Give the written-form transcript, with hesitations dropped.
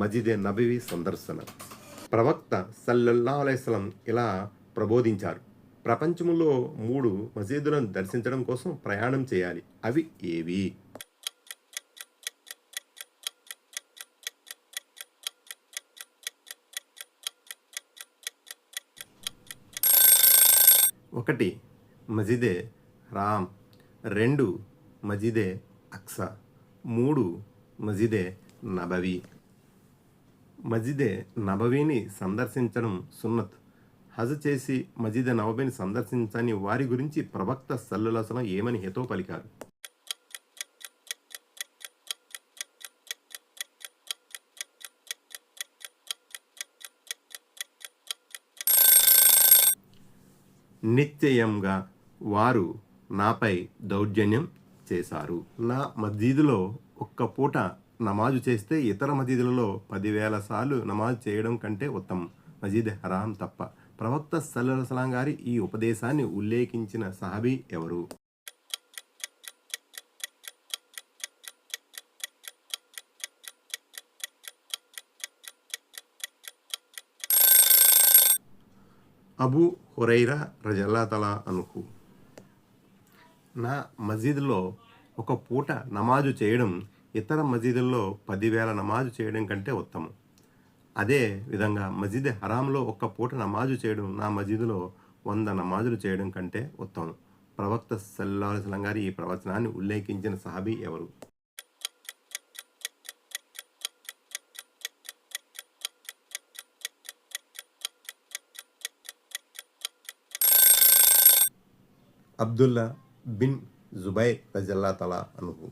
మజిదె నబవి సందర్శన. ప్రవక్త సల్లల్లాహు అలైహి వసల్లం ఇలా ప్రబోధించారు: ప్రపంచంలో 3 మసీదులను దర్శించడం కోసం ప్రయాణం చేయాలి. అవి ఏవి? ఒకటి మజిదే రామ్, 2 మజిదే అక్సా, 3 మజిదే నబవి. మజిదే నబవీని సందర్శించడం సున్నత్. హజ్ చేసి మజిదే నబవీని సందర్శించని వారి గురించి ప్రవక్త సల్లల్లాహు అలైహి వసల్లం ఏమని హితవు పలికారు? నిశ్చయంగా వారు నాపై దౌర్జన్యం చేశారు. నా మస్జిదులో ఒక్క పూట నమాజు చేస్తే ఇతర మసీదులలో 10,000 సార్లు నమాజు చేయడం కంటే ఉత్తమం, మస్జిద్ హరాం తప్ప. ప్రవక్త సల్లల్లాహు అలైహి వసల్లం గారి ఈ ఉపదేశాన్ని ఉల్లేఖించిన సహాబీ ఎవరు? అబూ హురైరా రజల్లాహు తఆలా అన్హు. నా మస్జిద్లో ఒక పూట నమాజు చేయడం ఇతర మసీదుల్లో 10,000 నమాజు చేయడం కంటే ఉత్తమం. అదే విధంగా మస్జిద్ హరాంలో ఒక్క పూట నమాజు చేయడం నా మసీదులో 100 నమాజులు చేయడం కంటే ఉత్తమం. ప్రవక్త సల్లల్లాహు అలైహి వసల్లం గారి ఈ ప్రవచనాన్ని ఉల్లేఖించిన సహాబీ ఎవరు? అబ్దుల్లా బిన్ జుబైర్ రజల్లాహు తఆలా అన్హు.